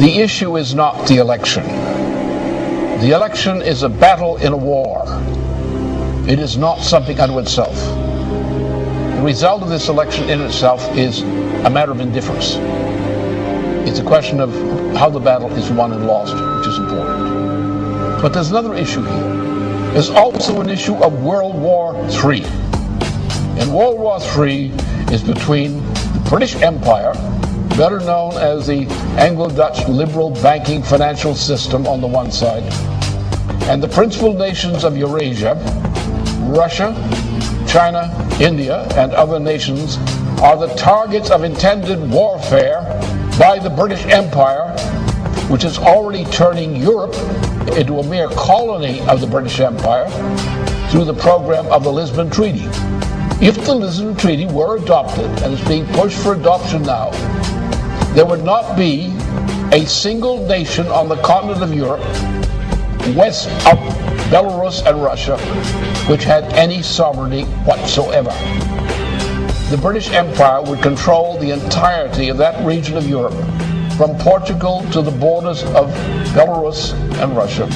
The issue is not the election. The election is a battle in a war. It is not something unto itself. The result of this election in itself is a matter of indifference. It's a question of how the battle is won and lost, which is important. But there's another issue here. There's also an issue of World War III. And World War III is between the British Empire, better known as the Anglo-Dutch liberal banking financial system on the one side, and the principal nations of Eurasia, Russia, China, India, and other nations are the targets of intended warfare by the British Empire, which is already turning Europe into a mere colony of the British Empire through the program of the Lisbon Treaty. If the Lisbon Treaty were adopted, and is being pushed for adoption now, there would not be a single nation on the continent of Europe, west of Belarus and Russia, which had any sovereignty whatsoever. The British Empire would control the entirety of that region of Europe, from Portugal to the borders of Belarus and Russia,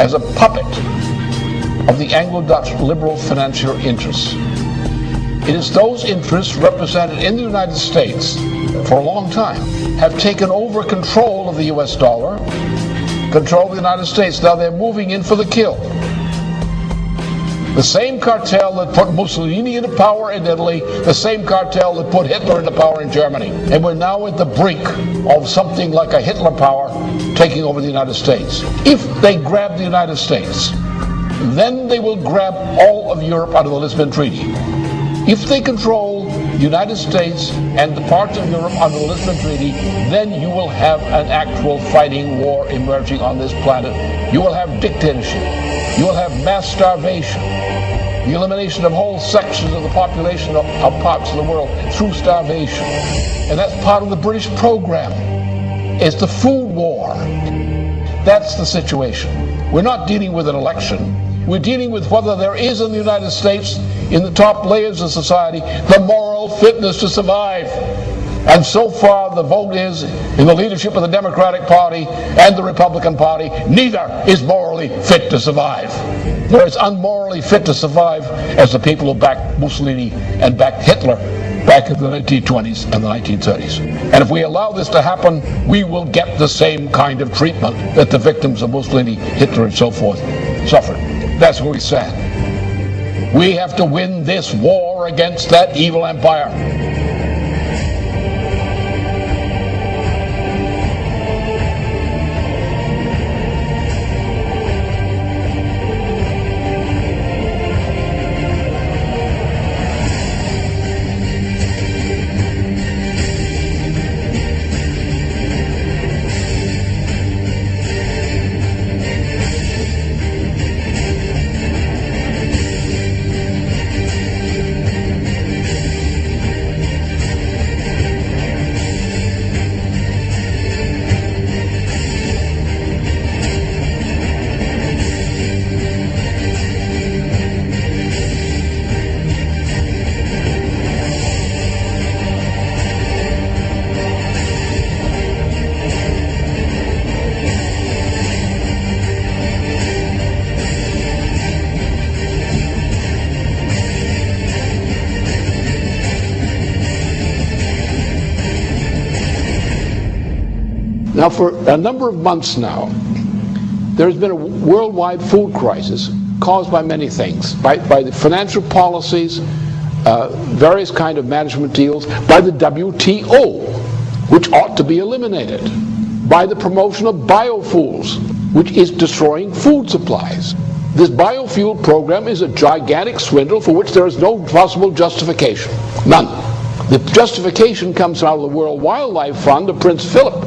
as a puppet of the Anglo-Dutch liberal financial interests. It is those interests represented in the United States for a long time have taken over control of the US dollar, control of the United States. Now they're moving in for the kill. The same cartel that put Mussolini into power in Italy, the same cartel that put Hitler into power in Germany. And we're now at the brink of something like a Hitler power taking over the United States. If they grab the United States, then they will grab all of Europe out of the Lisbon Treaty. If they control the United States and the parts of Europe under the Lisbon Treaty, then you will have an actual fighting war emerging on this planet. You will have dictatorship. You will have mass starvation. The elimination of whole sections of the population of parts of the world through starvation. And that's part of the British program. It's the food war. That's the situation. We're not dealing with an election. We're dealing with whether there is in the United States, in the top layers of society, the moral fitness to survive. And so far the vote is in the leadership of the Democratic Party and the Republican Party, neither is morally fit to survive. They're as unmorally fit to survive as the people who backed Mussolini and backed Hitler back in the 1920s and the 1930s. And if we allow this to happen, we will get the same kind of treatment that the victims of Mussolini, Hitler, and so forth suffered. That's where we stand. We have to win this war against that evil empire. Now, for a number of months now, there has been a worldwide food crisis caused by many things, by the financial policies, various kind of management deals, by the WTO, which ought to be eliminated, by the promotion of biofuels, which is destroying food supplies. This biofuel program is a gigantic swindle for which there is no possible justification. None. The justification comes out of the World Wildlife Fund of Prince Philip.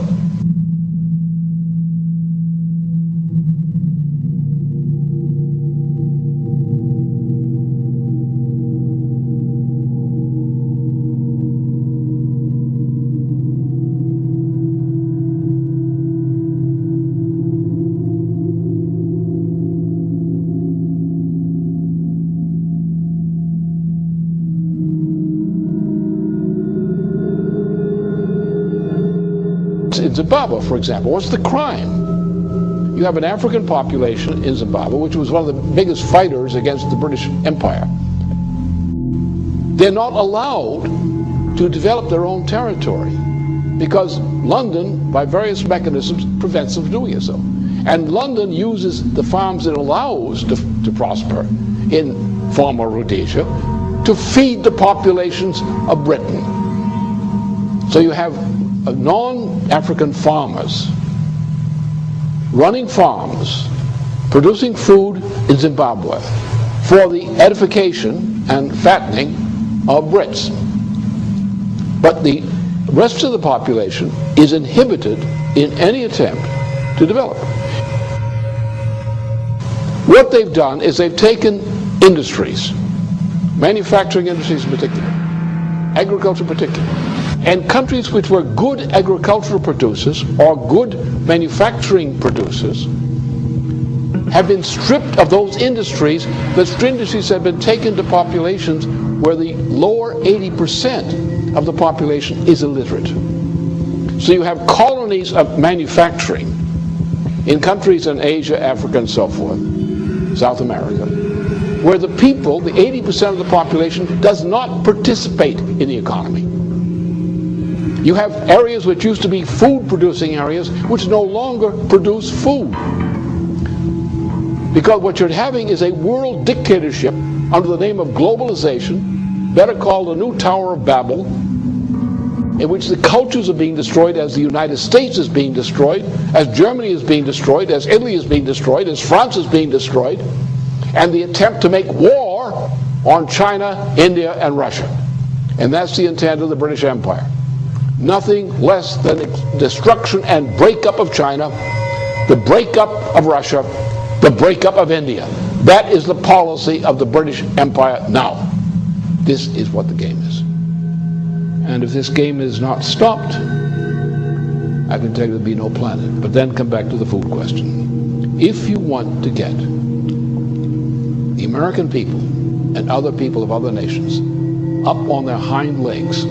in Zimbabwe, for example? What's the crime? You have an African population in Zimbabwe, which was one of the biggest fighters against the British Empire. They're not allowed to develop their own territory because London, by various mechanisms, prevents them from doing so. And London uses the farms it allows to prosper in former Rhodesia to feed the populations of Britain. So you have non-African farmers running farms, producing food in Zimbabwe for the edification and fattening of Brits. But the rest of the population is inhibited in any attempt to develop. What they've done is they've taken industries, manufacturing industries in particular, agriculture in particular, and countries which were good agricultural producers or good manufacturing producers have been stripped of those industries. Those industries have been taken to populations where the lower 80% of the population is illiterate. So you have colonies of manufacturing in countries in Asia, Africa, and so forth, South America, where the people, the 80% of the population, does not participate in the economy. You have areas which used to be food-producing areas which no longer produce food. Because what you're having is a world dictatorship under the name of globalization, better called the new Tower of Babel, in which the cultures are being destroyed as the United States is being destroyed, as Germany is being destroyed, as Italy is being destroyed, as France is being destroyed, and the attempt to make war on China, India, and Russia. And that's the intent of the British Empire. Nothing less than destruction and breakup of China, the breakup of Russia, the breakup of India. That is the policy of the British Empire now. This is what the game is. And if this game is not stopped, I can tell you there'll be no planet. But then come back to the food question. If you want to get the American people and other people of other nations up on their hind legs,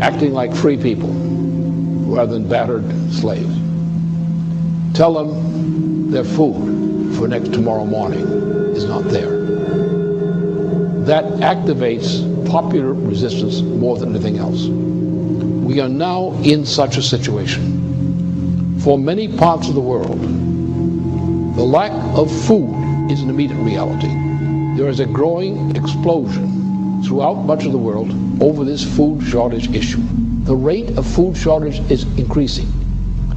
acting like free people rather than battered slaves, tell them their food for tomorrow morning is not there. That activates popular resistance more than anything else. We are now in such a situation. For many parts of the world, the lack of food is an immediate reality. There is a growing explosion throughout much of the world over this food shortage issue. The rate of food shortage is increasing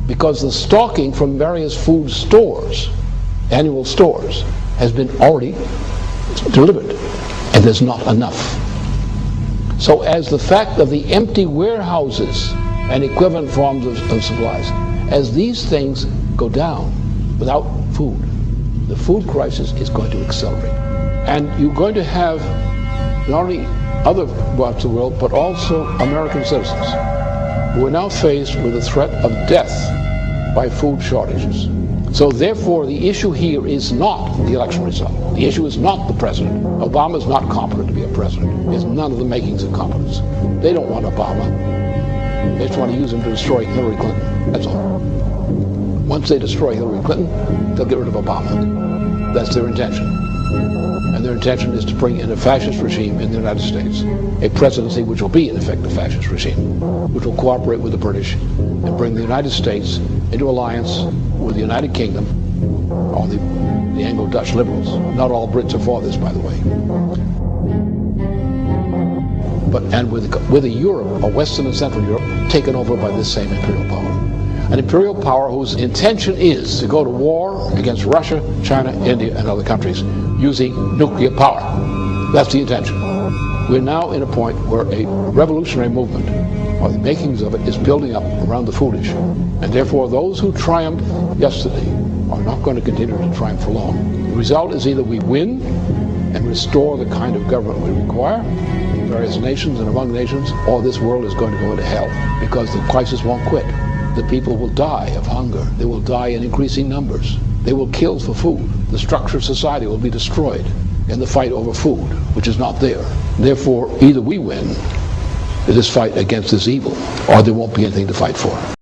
because the stocking from various food stores, annual stores, has been already delivered, and there's not enough. So as the fact of the empty warehouses and equivalent forms of supplies, as these things go down without food, the food crisis is going to accelerate. And you're going to have not only other parts of the world, but also American citizens who are now faced with the threat of death by food shortages. So therefore, the issue here is not the election result. The issue is not the president. Obama is not competent to be a president. He has none of the makings of competence. They don't want Obama. They just want to use him to destroy Hillary Clinton. That's all. Once they destroy Hillary Clinton, they'll get rid of Obama. That's their intention. And their intention is to bring in a fascist regime in the United States, a presidency which will be, in effect, a fascist regime, which will cooperate with the British and bring the United States into alliance with the United Kingdom, or the Anglo-Dutch liberals. Not all Brits are for this, by the way. And with a Europe, a Western and Central Europe, taken over by this same imperial power. An imperial power whose intention is to go to war against Russia, China, India, and other countries using nuclear power. That's the intention. We're now in a point where a revolutionary movement, or the makings of it, is building up around the food issue. And therefore, those who triumphed yesterday are not going to continue to triumph for long. The result is either we win and restore the kind of government we require in various nations and among nations, or this world is going to go into hell because the crisis won't quit. The people will die of hunger. They will die in increasing numbers. They will kill for food. The structure of society will be destroyed in the fight over food, which is not there. Therefore, either we win this fight against this evil, or there won't be anything to fight for.